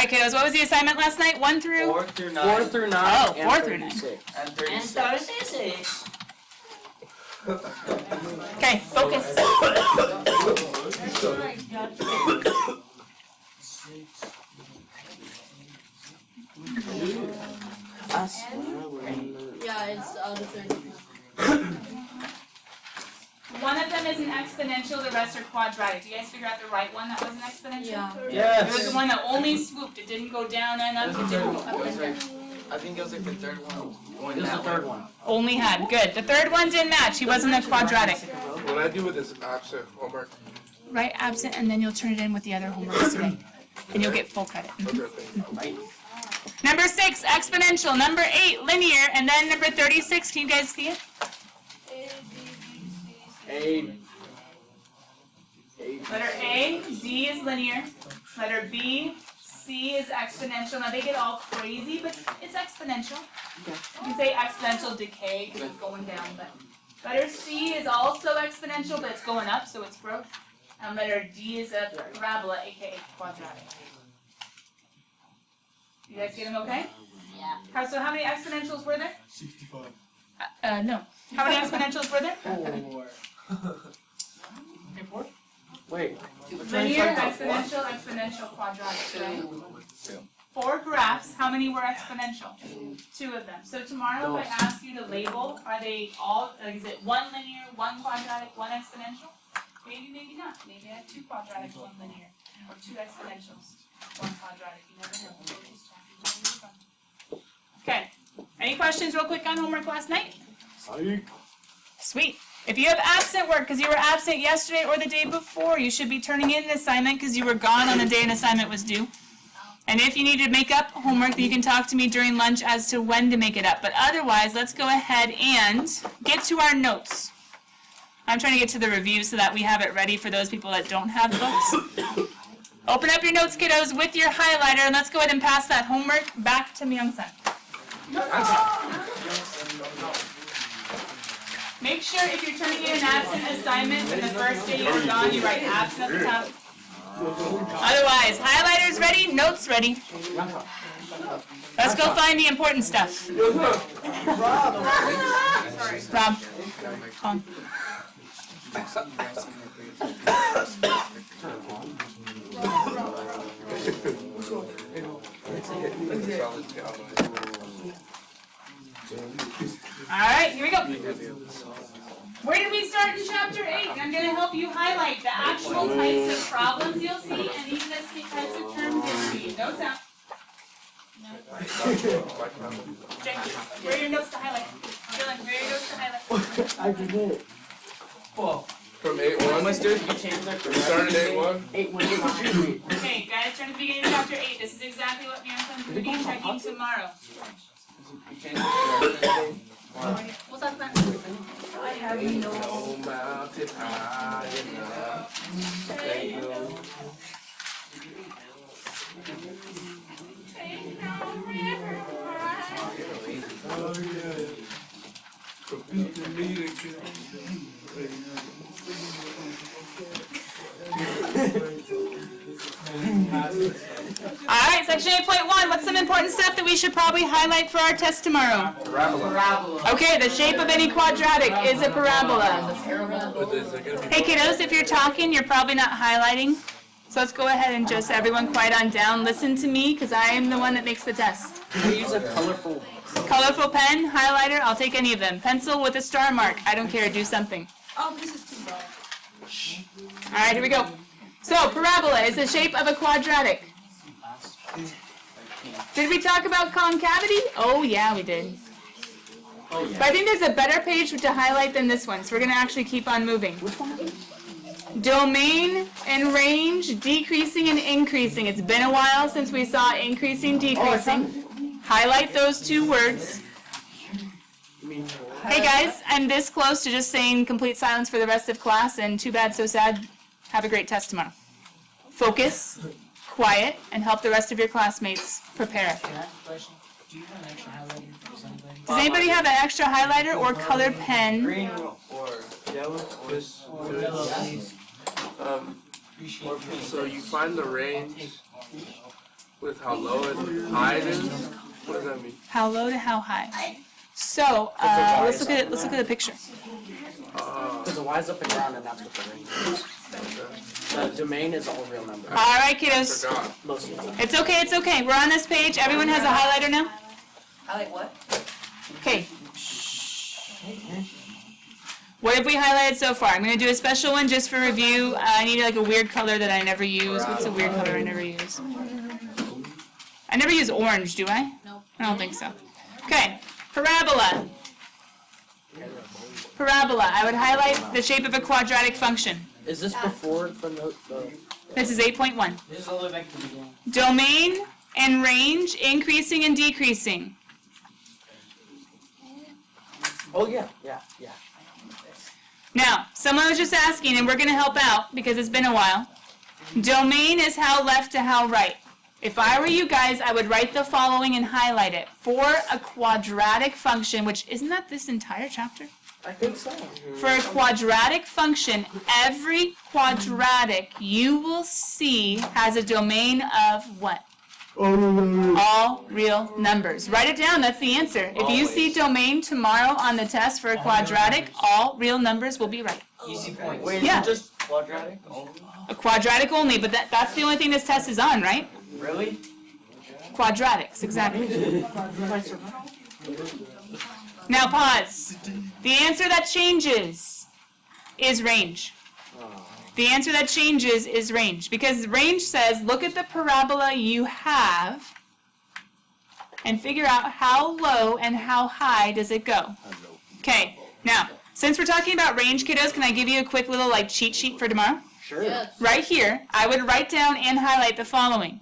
right, kiddos, what was the assignment last night? 1 through? 4 through 9. 4 through 9. Oh, and 4 through 9. 36. And And 36. 36. Okay, focus. I swear we're in the... Yeah, it's the 30. One of them is an exponential, the rest are quadratic. Do you guys figure out the right one that was an exponential? Yeah. It was the one that only swooped. It didn't go down and up. It didn't go up and down. I think it was like the third one. This is the third one. Only had. Good. The third one didn't match. He wasn't a quadratic. What I do with this absent homework, Write absent and then you'll turn it in with the other homeworks today. And you'll get full credit. other thing. Number 6, exponential. Number 8, linear. And then number 36, can you guys see it? A. Letter A, D is linear. Letter B, C is exponential. Now they get all crazy, but it's exponential. You can say exponential decay because it's going down. But letter C is also exponential, but it's going up, so it's growth. And letter D is a parabola, aka quadratic. You guys get them okay? Yeah. So how many exponentials were there? 65. No. How many exponentials were there? 4. Wait. Linear, exponential, exponential, quadratic, right? 4 graphs, how many were exponential? 2 of them. So tomorrow if I ask you to label, are they all, is it 1 linear, 1 quadratic, 1 exponential? Maybe, maybe not. Maybe I have 2 quadratics, 1 linear, or 2 exponentials, 1 quadratic. You never know. Okay. Any questions real quick on homework last night? Sweet. If you have absent work because you were absent yesterday or the day before, you should be turning in an assignment because you were gone on the day an assignment was due. And if you need to make up homework, then you can talk to me during lunch as to when to make it up. But otherwise, let's go ahead and get to our notes. I'm trying to get to the review so that we have it ready for those people that don't have books. Open up your notes, kiddos, with your highlighter, and let's go ahead and pass that homework back to Myung-san. Make sure if you're turning in an absent assignment and the first day you're gone, you write absent at the top. Otherwise, highlighters ready, notes ready. Let's go find the important stuff. Rob, come on. Alright, here we go. Where did we start in chapter 8? I'm going to help you highlight the actual types of problems you'll see and even the types of terms you'll see. Notes out. Jake, where are your notes to highlight? Dylan, where are your notes to highlight? I did it. From 8-1? Let's do it. You changed that. We started 8-1? 8-1. Okay, guys, turn to the beginning of chapter 8. This is exactly what Myung-san's going to be checking tomorrow. We'll talk about it. I have no mountain high enough. Ain't no river Oh, yeah. Computer meeting. Alright, section 8.1. What's some important stuff that we should probably highlight for our test tomorrow? Parabola. Okay, the shape of any quadratic is a parabola. Hey kiddos, if you're talking, you're probably not highlighting. So let's go ahead and just everyone quiet on down. Listen to me because I am the one that makes the test. Use a colorful Pen, highlighter, I'll take any of them. Pencil with a star mark, I don't care, do something. Oh, this is too bad. Alright, here we go. So, parabola is the shape of a quadratic. Did we talk about concavity? Oh yeah, we did. But I think there's a better page to highlight than this one, so we're going to actually keep on moving. Domain and range, decreasing and increasing. It's been a while since we saw increasing, decreasing. Highlight those 2 words. Hey guys, I'm this close to just saying complete silence for the rest of class, and too bad, so sad. Have a great test tomorrow. Focus, quiet, and help the rest of your classmates prepare. Can I ask a question? Do you have an extra highlighter? Does anybody have an extra highlighter or colored pen? Green or yellow or Yellow, please. So you find the range With how low and high it is? What does that mean? How low to how high? So, let's look at the picture. Because the Y's up and down, and that's what the range is. The domain is all real numbers. All right, kiddos. Forgot. Most of the time. It's okay, it's okay. We're on this page. Everyone has a highlighter now? I like what? Okay. What have we highlighted so far? I'm going to do a special one just for review. I need like a weird color that I never use. What's a weird color I never use? I never use orange, do I? No. I don't think so. Okay, parabola. Parabola. I would highlight the shape of a quadratic function. Is this before the This is 8.1. This is all the way back to the beginning. Domain and range increasing and decreasing. Oh yeah. Now, someone was just asking, and we're going to help out because it's been a while. Domain is how left to how right. If I were you guys, I would write the following and highlight it. For a quadratic function, which isn't that this entire chapter? I think so. For a quadratic function, every quadratic you will see has a domain of what? All real numbers. Write it down, that's the answer. If you see domain tomorrow on the test for a quadratic, all real numbers will be right. Easy points. Wait, Yeah. is it just Quadratic only? A quadratic only, but that's the only thing this test is on, right? Really? Quadratics, exactly. Now pause. The answer that changes is range. The answer that changes is range. Because range says, look at the parabola you have and figure out how low and how high does it go. Okay, now, since we're talking about range, kiddos, can I give you a quick little like cheat sheet for tomorrow? Sure. Yes. Right here, I would write down and highlight the following.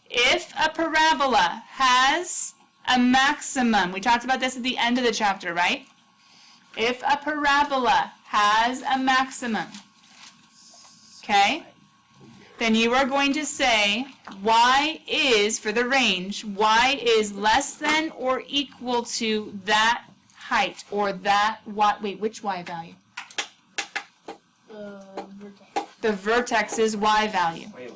If a parabola has a maximum, we talked about this at the end of the chapter, right? If a parabola has a maximum, okay, then you are going to say y is, for the range, y is less than or equal to that height, or that y, wait, which y value? Vertex. The vertex's y value. Wait,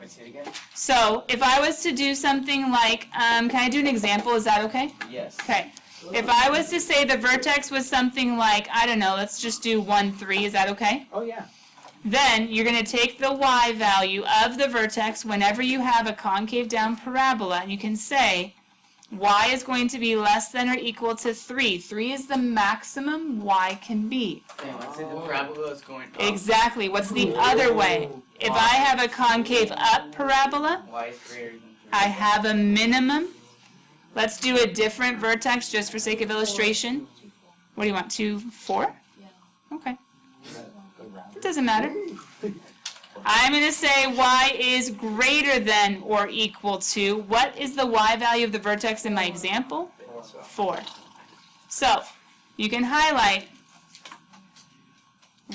say it again? So if I was to do something like, can I do an example? Is that okay? Yes. Okay. If I was to say the vertex was something like, I don't know, let's just do 1, 3, is that okay? Oh yeah. Then you're going to take the y value of the vertex whenever you have a concave down parabola, and you can say y is going to be less than or equal to 3. 3 is the maximum y can be. Damn, let's say the parabola is going up. Exactly. What's the other way? If I have a concave up parabola, Y is greater than 3. I have a minimum. Let's do a different vertex just for sake of illustration. What do you want, 2, 4? Yeah. Okay. It doesn't matter. I'm going to say y is greater than or equal to, what is the y value of the vertex in my example? 4. So, you can highlight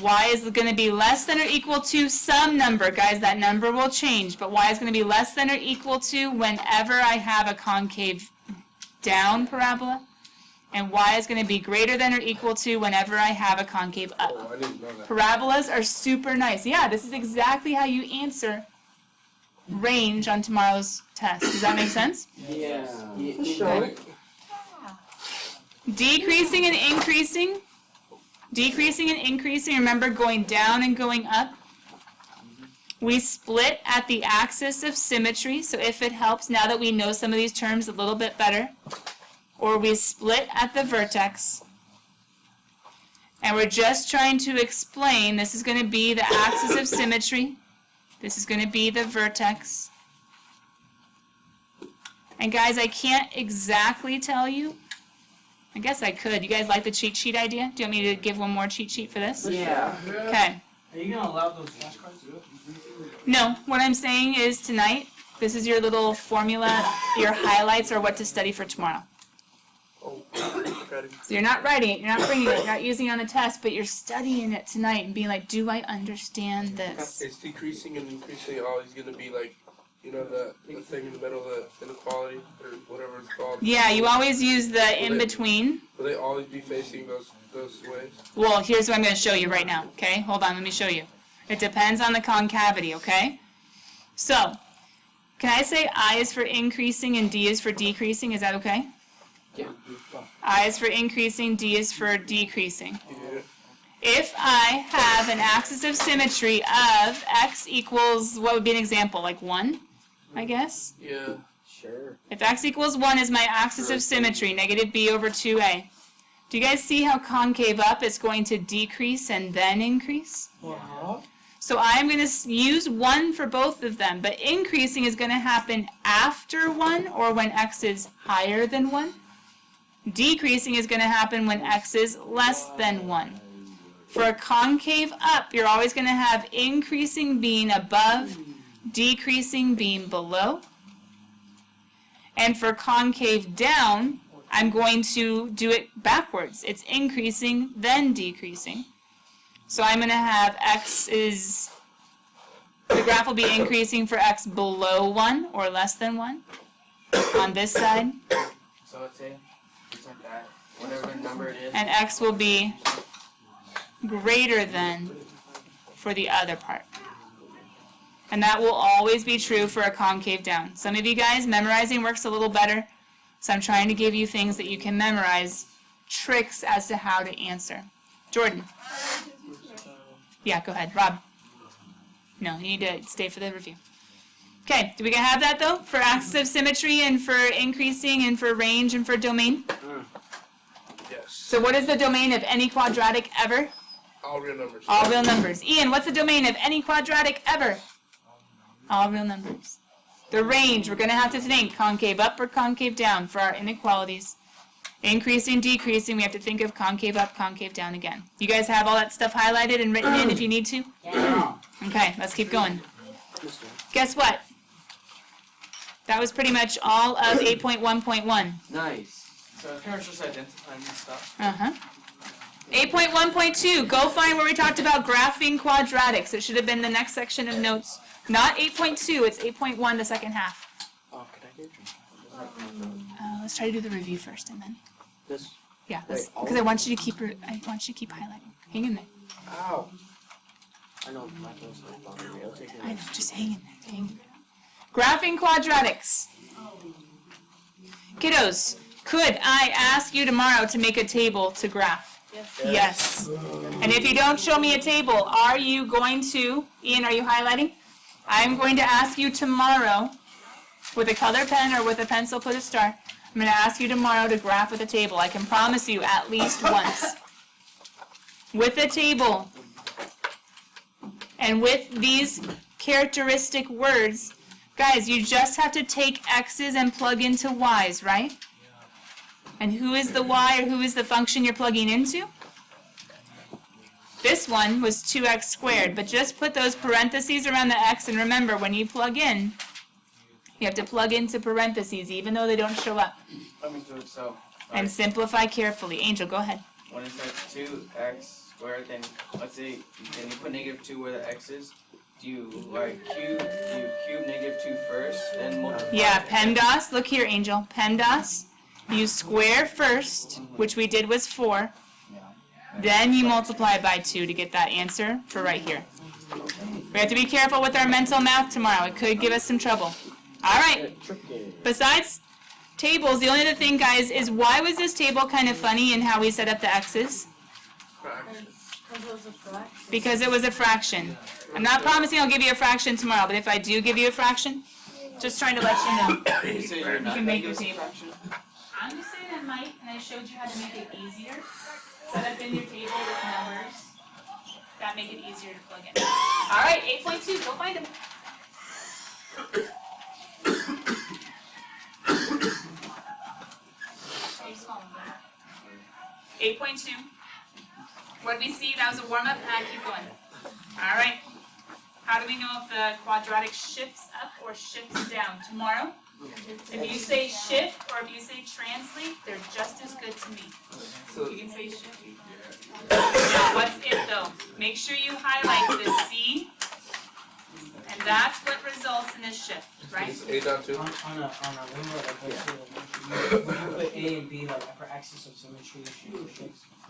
y is going to be less than or equal to some number. Guys, that number will change, but y is going to be less than or equal to whenever I have a concave down parabola, and y is going to be greater than or equal to whenever I have a concave up. Oh, I didn't know that. Parabolas are super nice. Yeah, this is exactly how you answer range on tomorrow's test. Does that make sense? Yeah. For sure. Decreasing and increasing. Decreasing and increasing, remember going down and going up. We split at the axis of symmetry, so if it helps, now that we know some of these terms a little bit better, or we split at the vertex. And we're just trying to explain, this is going to be the axis of symmetry, this is going to be the vertex. And guys, I can't exactly tell you. I guess I could. You guys like the cheat sheet idea? Do you want me to give one more cheat sheet for this? Yeah. Okay. Are you gonna allow those flashcards? No, what I'm saying is tonight, this is your little formula, your highlights are what to study for tomorrow. Oh, okay. So you're not writing it, you're not bringing it, you're not using it on the test, but you're studying it tonight and being like, do I understand this? It's decreasing and increasing. Always going to be like, you know, the thing in the middle, the inequality, or whatever it's called. Yeah, you always use the in-between. Will they always be facing those ways? Well, here's what I'm going to show you right now, okay? Hold on, let me show you. It depends on the concavity, okay? So, Can I say I is for increasing and D is for decreasing? Is that okay? Yeah. I is for increasing, D is for decreasing. Yeah. If I have an axis of symmetry of x equals, what would be an example? Like 1, I guess? Yeah. Sure. If x equals 1 is my axis of symmetry, negative b over 2a. Do you guys see how concave up is going to decrease and then increase? So I'm going to use 1 for both of them, but increasing is going to happen after 1 or when x is higher than 1. Decreasing is going to happen when x is less than 1. For a concave up, you're always going to have increasing being above, decreasing being below. And for concave down, I'm going to do it backwards. It's increasing, then decreasing. So I'm going to have the graph will be increasing for x below 1 or less than 1 on this side. So let's say it's like that. Whatever number it is. And x will be greater than for the other part. And that will always be true for a concave down. Some of you guys, memorizing works a little better, so I'm trying to give you things that you can memorize, tricks as to how to answer. Jordan. Yeah, go ahead. Rob. No, you need to stay for the review. Okay, do we have that though? For axis of symmetry and for increasing and for range and for domain? Yes. So what is the domain of any quadratic ever? All real numbers. All real numbers. Ian, what's the domain of any quadratic ever? All real numbers. The range, we're going to have to think concave up or concave down for our inequalities. Increasing, decreasing, we have to think of concave up, concave down again. You guys have all that stuff highlighted and written in if you need to? Yeah. Okay, let's keep going. Guess what? That was pretty much all of 8.1.1. Nice. So parents just identifying this stuff. Uh-huh. 8.1.2, go find where we talked about graphing quadratics. It should have been the next section of notes. Not 8.2, it's 8.1, the second half. Oh, could I get Let's try to do the review first and then. this? Yeah, Wait, all because I want you to keep highlighting. Hang in there. Ow. I know my clothes are bothering me. I'll take it. I know, just hang in there. Hang in there. Graphing quadratics. Kiddos, could I ask you tomorrow to make a table to graph? Yes. And if you don't show me a table, are you going to, Ian, are you highlighting? I'm going to ask you tomorrow, with a color pen or with a pencil, put a star. I'm going to ask you tomorrow to graph with a table. I can promise you at least once. With a table. And with these characteristic words, guys, you just have to take x's and plug into y's, right? And who is the y or who is the function you're plugging into? This one was 2x squared, but just put those parentheses around the x, and remember, when you plug in, you have to plug into parentheses, even though they don't show up. Let me do it so. And simplify carefully. Angel, go ahead. When it says 2x squared, then let's say, then you put -2 where the x is. Do you cube -2 first, then multiply? Yeah, PEMDAS. Look here, Angel. PEMDAS. You square first, which we did was 4. Then you multiply by 2 to get that answer for right here. We have to be careful with our mental math tomorrow. It could give us some trouble. All right. Besides tables, the only other thing, guys, is why was this table kind of funny in how we set up the x's? Because it was a fraction. I'm not promising I'll give you a fraction tomorrow, but if I do give you a fraction, just trying to let you know. You say you're not can make gonna your give us a table. fraction? I'm just saying I might, and I showed you how to make it easier. Set up in your table with numbers. That make it easier to plug in. All right, 8.2, go find them. Eight 8.2. What did we see? That was a warm-up. Keep going. All right. How do we know if the quadratic shifts up or shifts down? Tomorrow, if you say shift or if you say translate, they're just as good to me. You can say shift. Now, what's it though? Make sure you highlight the C, and that's what results in a shift, right? It's A down 2. On a limit, like let's say, when you put A and B like for axis of symmetry,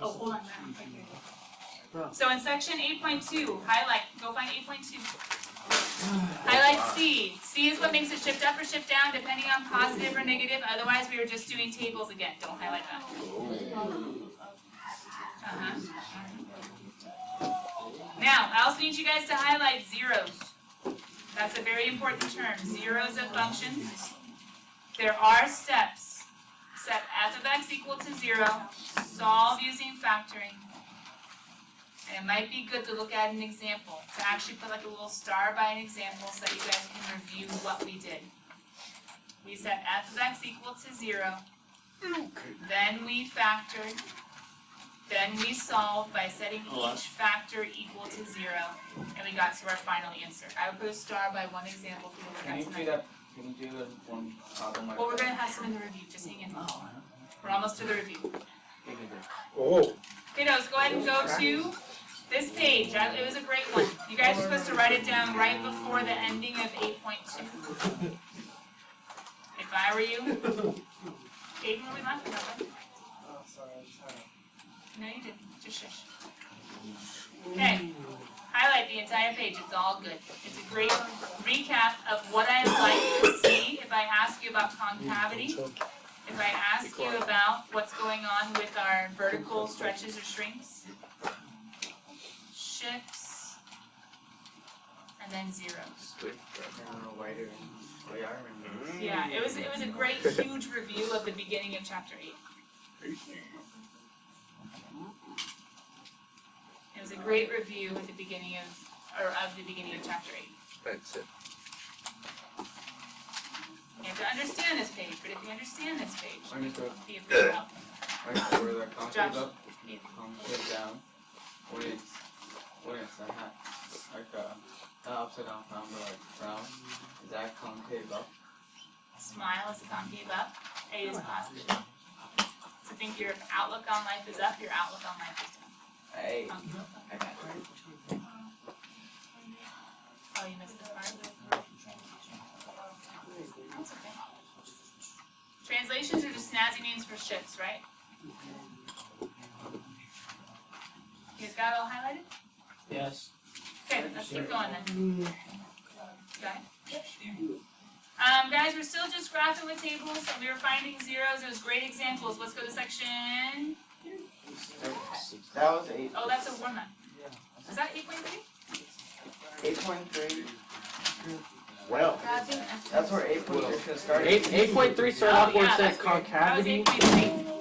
Oh, hold on. So in section 8.2, highlight. Go find 8.2. Highlight C. C is what what makes it shift up or shift down depending on positive or negative. Otherwise, we were just doing tables again. Don't highlight that. Now, I also need you guys to highlight zeros. That's a very important term. Zeros of functions. There are steps. Set f of x equal to 0. Solve using factoring. And it might be good to look at an example, to actually put like a little star by an example so that you guys can review what we did. We set f of x equal to 0. Then we factored. Then we solved by setting each factor equal to 0. And we got to our final answer. I would put a star by one example for you to look Can at you do tonight. that? Can you do that one problem like Well, we're that? going to have some in the review. Just hang in. We're almost to the review. Oh. Kiddos, go ahead and go to this page. It was a great one. You guys are supposed to write it down right before the ending of 8.2. If I were you, Aiden, were we laughing about that? Oh, sorry, I just had it. No, you didn't. Just shush. Okay. Highlight the entire page. It's all good. It's a great recap of what I'd like to see if I ask you about concavity. If I ask you about what's going on with our vertical stretches or shrinks, shifts, and then zeros. Wider. Oh yeah, I remember. Yeah, it was a great huge review of the beginning of chapter 8. It was a great review at the beginning of the beginning of chapter 8. That's it. You have to understand this page, but if you understand this page, I need to be a big help. like where the concave Josh. up, concave down. When it's like the upside down frown, but like frown. Is that concave up? Smile is a concave up. A is positive. So think your outlook on life is up, your outlook on life is down. Hey. Concave up. I got it. Oh, you missed the part? That's okay. Translations are just snazzy names for shifts, right? You guys got it all highlighted? Yes. Okay, let's keep going then. Got it? Guys, we're still just graphing with tables, and we were finding zeros. It was great examples. Let's go to section. That was 8. Oh, that's a warm-up. Is that 8.3? 8.3. Well. That's where 8.3 should start. 8.3 started off where it says concavity. That was 8.3.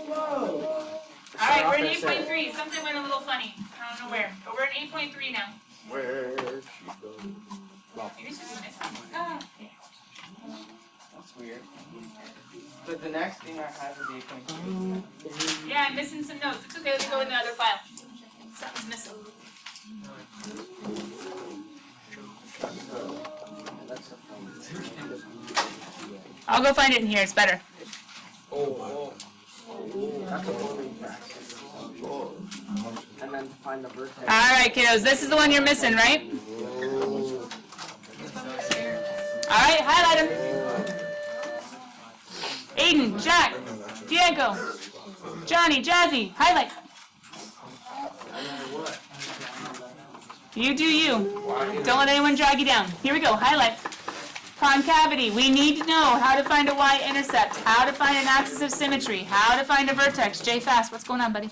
Alright, we're in 8.3. Something went a little funny. I don't know where. But we're in 8.3 now. Where she go? Maybe it's just missing. Ah. That's weird. But the next thing I have is 8.3. Yeah, I'm missing some notes. It's okay, let's go in the other file. Something's missing. I'll go find it in here, it's better. Oh. That's a moving fraction. And then find the vertex. Alright, kiddos, this is the one you're missing, right? Alright, highlight them. Aiden, Jack, Diego, Johnny, Jazzy, highlight. You do you. Don't let anyone drag you down. Here we go, highlight. Concavity. We need to know how to find a y-intercept, how to find an axis of symmetry, how to find a vertex. Jay, fast. What's going on, buddy?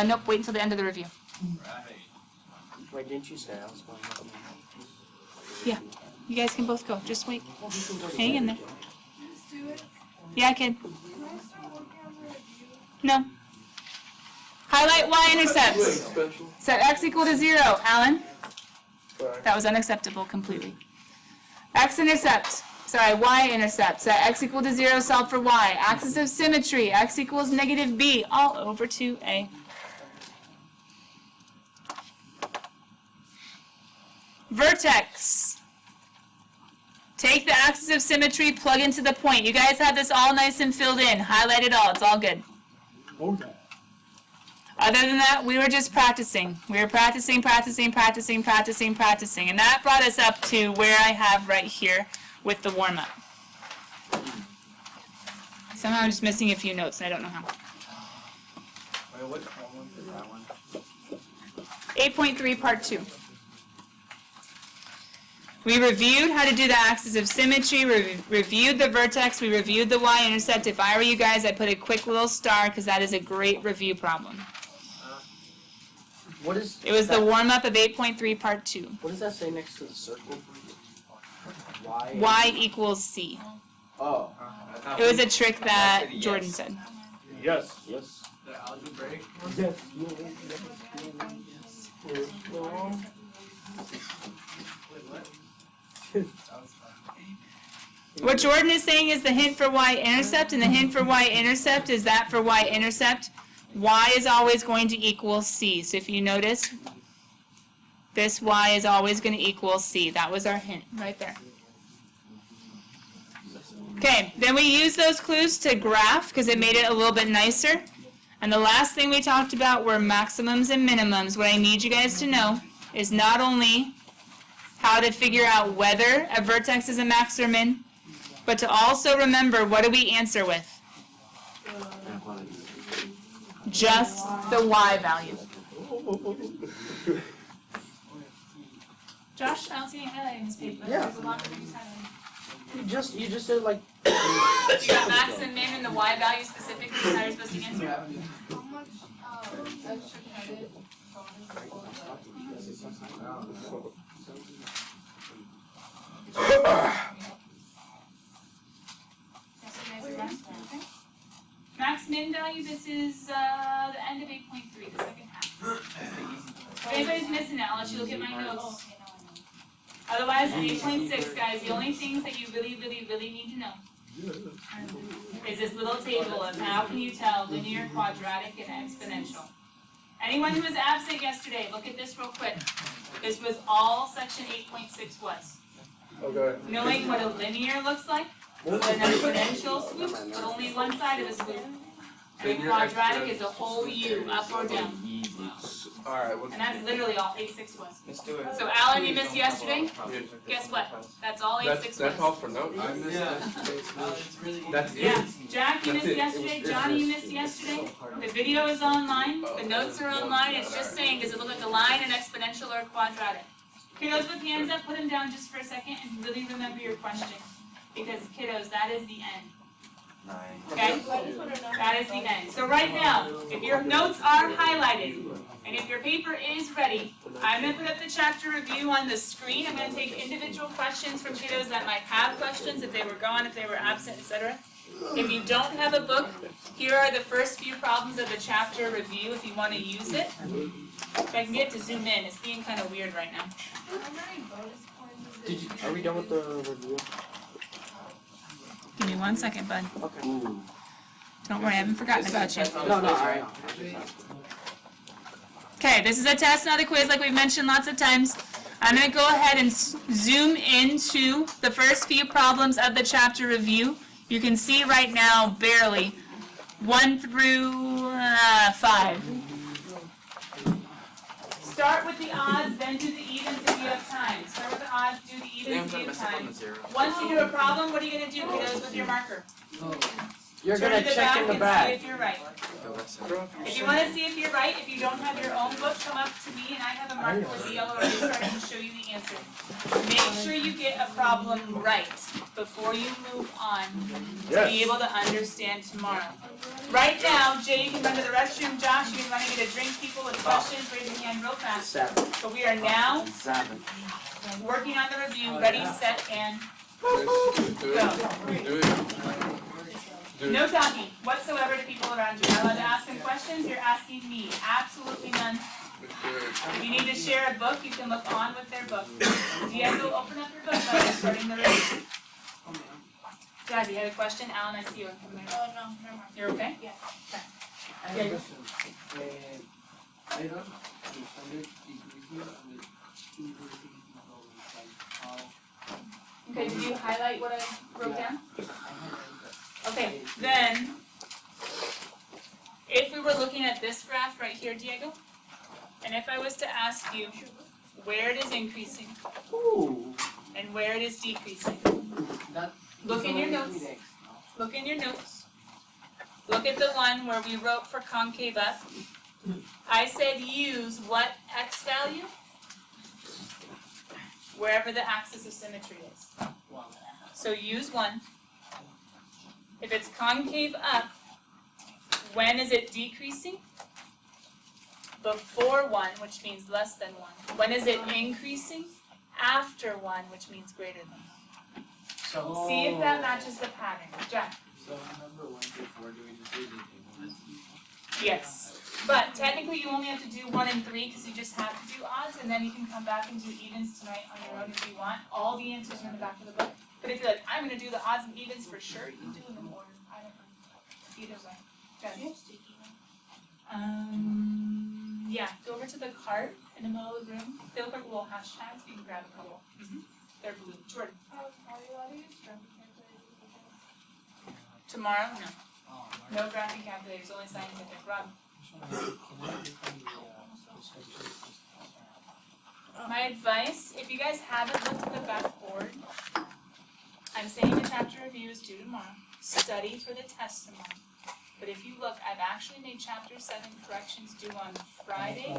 Nope, wait until the end of the review. Wait, didn't you say I was going to? Yeah, you guys can both go. Just wait. Hang in there. Yeah, kid. No. Highlight y-intercepts. Special. Set x equal to 0. Alan? That was unacceptable completely. X-intercept. Sorry, y-intercept. Set x equal to 0, solve for y. Axis of symmetry. X equals negative b, all over 2a. Vertex. Take the axis of symmetry, plug into the point. You guys have this all nice and filled in. Highlight it all. It's all good. Other than that, we were just practicing. We were practicing. And that brought us up to where I have right here with the warm-up. Somehow I'm just missing a few notes, and I don't know how. Wait, which one is that one? 8.3, part 2. We reviewed how to do the axis of symmetry, reviewed the vertex, we reviewed the y-intercept. If I were you guys, I'd put a quick little star because that is a great review problem. What is It was that, the warm-up of 8.3 part 2. What does that say next to the circle? Y. Y equals C. Oh. It was a trick that said yes. Jordan said. Yes. Yes. The algebraic. Yes. What Jordan is saying is the hint for y-intercept, and the hint for y-intercept is that for y-intercept, y is always going to equal c. So if you notice, this y is always going to equal c. That was our hint right there. Okay, then we used those clues to graph because it made it a little bit nicer. And the last thing we talked about were maximums and minimums. What I need you guys to know is not only how to figure out whether a vertex is a max or min, but to also remember, what do we answer with? Just the y value. Josh, I don't see any highlighting this paper. Yeah. There's a lot of things highlighted. You just said like. You got max and min and the y value specifically, is how you're supposed to answer? How much extra credit Max min value, this is the end of 8.3, the second half. If anybody's missing it, I'll let you look at my notes. Otherwise, 8.6, guys, the only things that you really need to know is this little table of how can you tell linear, quadratic, and exponential. Anyone who was absent yesterday, look at this real quick. This was all section 8.6 was. Okay. Knowing what a linear looks like, what an exponential swoop, but only one side of a swoop. And a quadratic is a whole U, up or down. Alright, And that's literally all 8.6 was. Let's do it. So Alan, you missed yesterday? Guess what? That's all 8.6 that's all was. for notes. I missed it's really. That's it. Yeah, Jack, you That's missed it. yesterday, Johnny, you missed yesterday. The video is online, the notes are online, it's just saying, does it look like a line, an exponential, or a quadratic? Kiddos with hands up, put them down just for a second and really remember your question. Because kiddos, that is the end. Okay? That is the end. So right now, if your notes are highlighted, and if your paper is ready, I'm going to put up the chapter review on the screen. I'm going to take individual questions from kiddos that might have questions, if they were gone, if they were absent, etc. If you don't have a book, here are the first few problems of the chapter review if you want to use it. If I can get to zoom in, it's being kind of weird right now. How many bonus points is it? Are we done with the review? Give me 1 second, bud. Okay. Don't worry, I haven't forgotten about you. No, alright. Okay, this is a test, not a quiz, like we've mentioned lots of times. I'm going to go ahead and zoom into the first few problems of the chapter review. You can see right now, barely, 1 through 5. Start with the odds, then do the evens if you have time. Start with the odds, do the evens if you have time. Once you do a problem, what are you going to do, kiddos, with your marker? You're Turn gonna to the check back in the and see back. if you're right. If you want to see if you're right, if you don't have your own book, come up to me and I have a marker with the yellow eraser. I can show you the answer. Make sure you get a problem right before you move on to be able to understand tomorrow. Right now, Jay, you can run to the restroom. Josh, you can run and get a drink. People with questions, raise your hand real fast. 7. But we are now 7. working on the review. Ready, set, and Do it. no talking whatsoever to people around you. You're not allowed to ask them questions. You're asking me. Absolutely none. If you need to share a book, you can look on with their book. Diego, open up your book while you're starting the review. Jazzy, you had a question? Alan, I see you. Oh, no, never mind. You're okay? Yeah. I have a question. I don't understand decreasing with increasing problems, like how. Okay, did you highlight what I wrote down? I have Okay, then, if we were looking at this graph right here, Diego, and if I was to ask you where it is increasing Ooh. and where it is decreasing, that. look in your notes. Look in your notes. Look at the one where we wrote for concave up. I said use what x value? wherever the axis of symmetry is. So use 1. If it's concave up, when is it decreasing? Before 1, which means less than 1. When is it increasing? After 1, which means greater than 1. So. See if that matches the pattern. Jack? So number 1 through 4, do we just do the table? Yes. But technically you only have to do 1 and 3 because you just have to do odds, and then you can come back and do evens tonight on your own if you want. All the answers are in the back of the book. But if you're like, I'm going to do the odds and evens for sure, you can do them in order. I don't know. Either way. Okay. Yeah, go over to the cart in the middle of the room. They look like little hashtags. You can grab a couple. They're blue. Jordan. Are you allowed to use graphic calculators with this? Tomorrow? No. No graphing calculators, only scientific. Rob. My advice, if you guys haven't looked at the backboard, I'm saying the chapter review is due tomorrow. Study for the test tomorrow. But if you look, I've actually made chapter 7 corrections due on Friday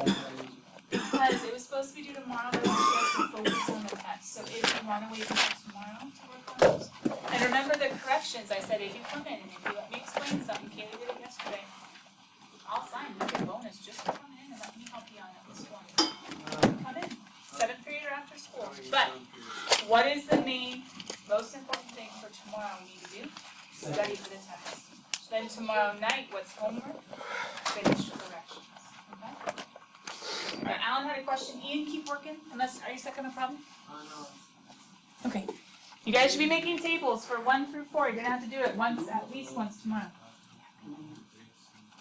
because it was supposed to be due tomorrow, but I want you guys to focus on the test. So if you want to wait until tomorrow to work on those. And remember the corrections, I said if you come in and if you let me explain something, Kaylee did it yesterday, I'll sign you a bonus just for coming in and let me help you on it this one. Come in, 7th period or after school. But what is the main, most important thing for tomorrow we need to do? Study for the test. Then tomorrow night, what's homework? Finish corrections. Okay? Alan had a question. Ian, keep working. Unless, are you stuck on a problem? Okay. You guys should be making tables for 1 through 4. You're gonna have to do it once, at least once tomorrow.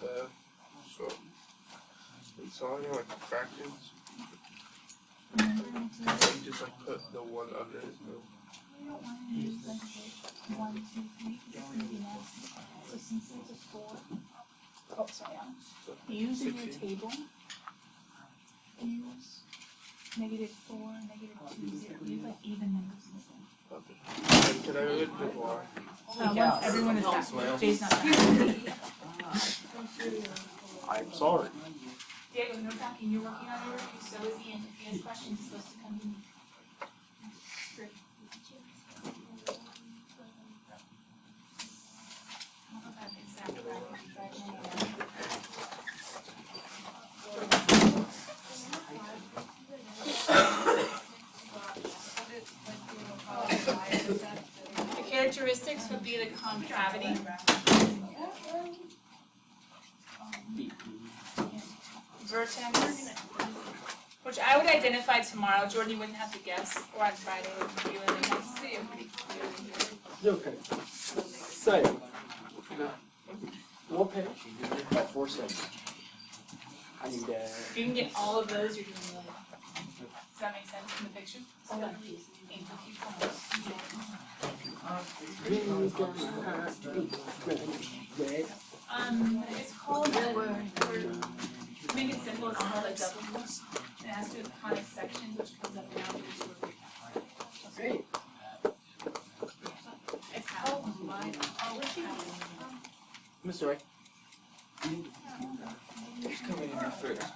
So it's all like fractions. You just like put the 1 under it. You don't want to use like 1, 2, 3. It's gonna be nasty. So since there's a 4, oh sorry, Alan. Use in your table. Use -4, -2, 0. Use like even numbers. Okay. Can I read the bar? Once everyone is back. Jay's not back. I'm sorry. Diego, no talking. You're working on your review. So is Ian. If he has questions, he's supposed to come to me. Great. I don't know that exact bracket right now. The characteristics would be the concavity. Vertex, which I would identify tomorrow. Jordan, you wouldn't have to guess, or on Friday. It would be really nice. Okay. Say. One page. About 4 cents. I need If you can get all of those, you're doing really well. Does that make sense in the picture? It's called to make it simple, it's called a double post. It has to do with conic sections, which comes up now. Great. It's called Mr. Ray. Who's coming in first?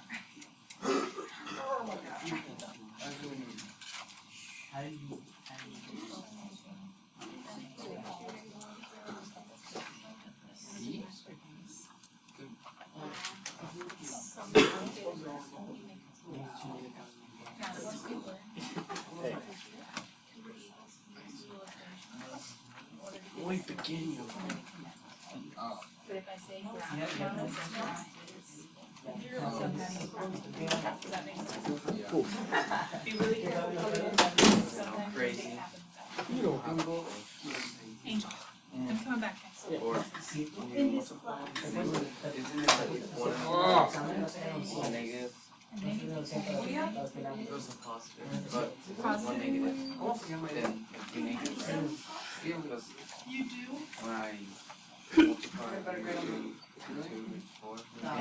We begin you. But if I say does that make sense? Cool. Be really careful how you sometimes Crazy. things happen with that. You know, Google. Angel, I'm coming back next. Or In this class. isn't it like 1 negative? It goes to positive, but 1 negative. Then it'd be negative. Yeah, because You do? when I multiply 2, 4,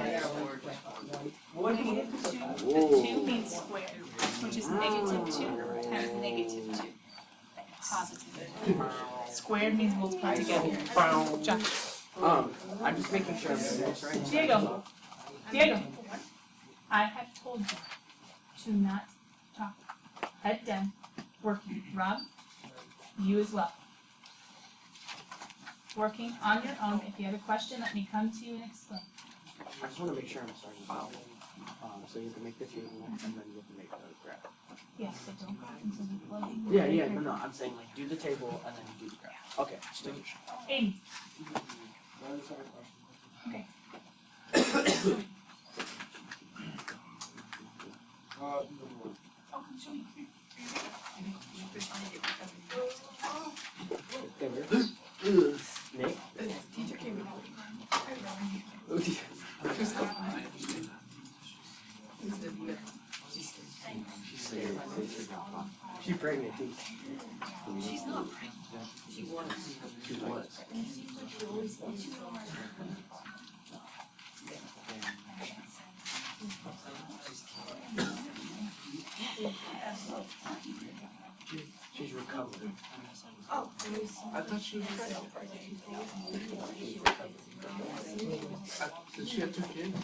The 2 means squared, which is -2 times -2. Positive. Squared means multiply together. Josh. I'm just making sure I'm doing this right. Diego. Diego. I have told you to not talk. Head down. Working. Rob? You as well. Working on your own. If you have a question, let me come to you and explain. I just wanna make sure I'm starting well. So you have to make the table and then you have to make the graph. Yes, but don't go until you plug in. Yeah, no, I'm saying like do the table and then you do the graph. Okay, just making sure. Aiden. Okay. Oh, come show me. Nick? Teacher came in. She's pregnant too. She's not pregnant. She was. She was. And it seems like she always eats too much. She's recovered. Oh, I thought she was. Did she have 2 kids?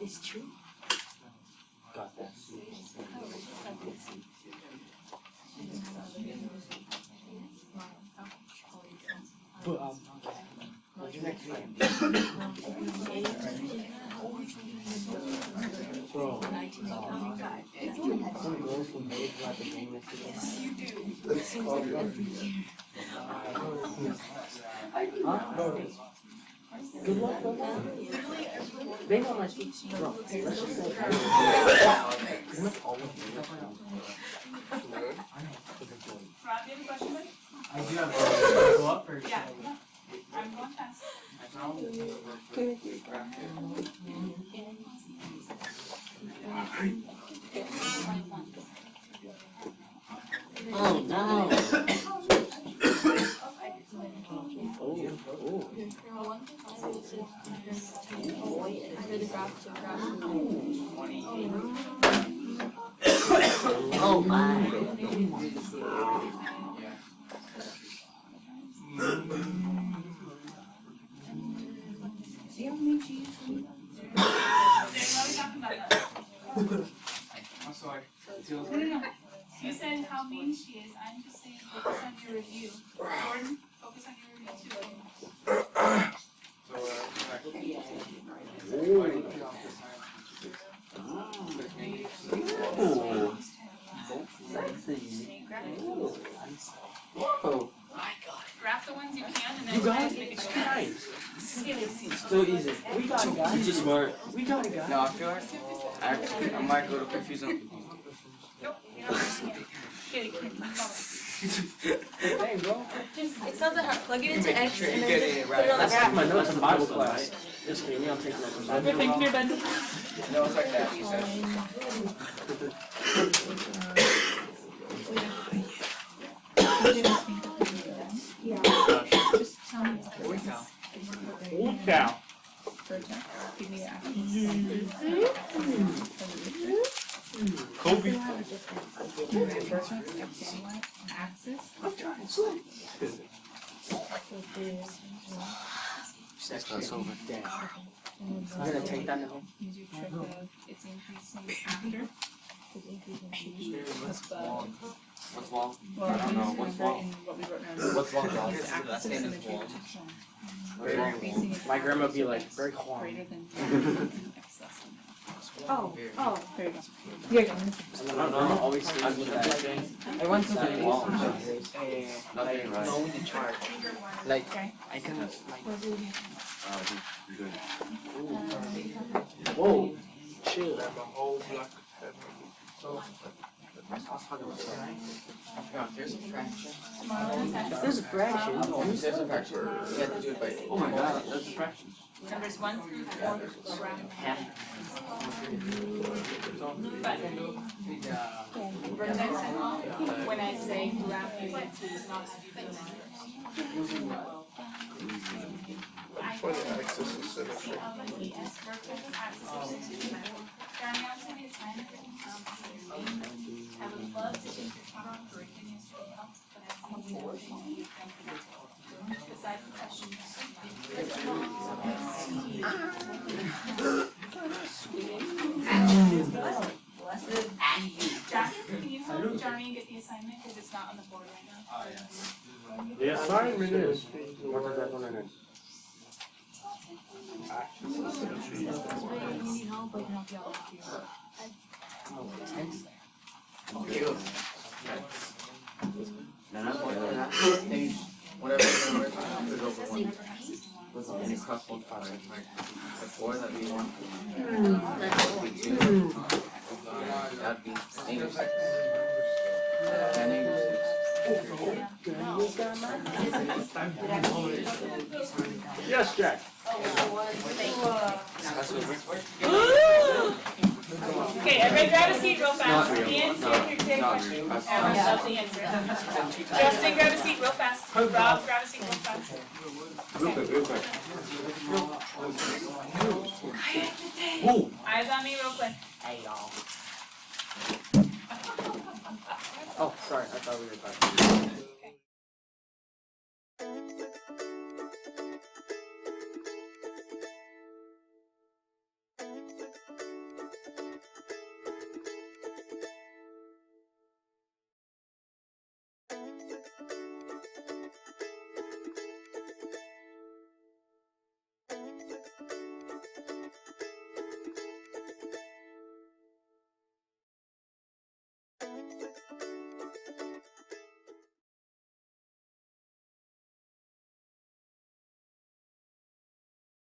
it's true. Got that. But what's your next name? Bro, some girls from Vegas who have the game next to them. That's called Huh? Good luck, bro. They know my speech. Bro, let's just say pretty much all of you. Rob, do you have a question, buddy? I do have a go up or should Yeah. I? I'm going fast. Oh no. Oh my. Why are we talking about that? I'm sorry. No. You said how mean she is. I'm just saying focus on your review. Gordon, focus on your review too. Ooh. Sexy. Whoa. Graph the ones you can and then You try guys, to make it it's short. nice. So easy. We got it, guys. You're smart. We got it, guys. No, I feel like I might go to confuse them. Nope, you're not listening. Get it, Hey, bro. It's not that hard. Plug it into X Sure, and you then get it put it right. on the That's graph. my notes in Bible class. Just kidding, we don't take notes in Bible Good thing, here, bud. No, it's like that. You said. Just tell me. Old cow. Give me your Kobe. That's over. Damn. I'm gonna take that now. Use your trick of it's increasing after. What's long? What's long? Well, I don't know. What's long? in what we wrote down. What's long, dog? It's That's axis in of his symmetry wall. protection. What's long? Increasing is My grandma would be like, axis very of calm. greater than x less than Oh, oh. there you go. Here you go. My grandma always says that. I want to That say wall. Nothing, right? know the chart. Like, Okay. I can like Whoa. Chill. Grab a whole block of head. I was talking about something. I forgot, there's a fraction. Tomorrow is If there's a fraction. No, there's a fraction. You have to do it by. Oh my god, there's a fraction. numbers 1 through 4 around. Half. But vertex and all, when I say graph, you want to not stupid. For the axis of symmetry. LES vertex axis of symmetry. Jeremy, I'll send you a sign of it. I would love to take your top off for opinions to help, but I see you besides the questions. it's not on the board right now. The assignment is. What does that one in it? You need help, I can help you out with you. Things, whatever number, put it over one. And it costs 1 5. Like 4, that'd be 1. That'd be 2. That'd be negative 6. And negative 6. Yes, Jack. Okay, everybody grab a seat real fast. Ian, stand here, take a question. Love the answer. Justin, grab a seat real fast. Rob, grab a seat real fast. Real quick. Eyes on me real quick. Hey, y'all. Oh, sorry, I thought we were talking.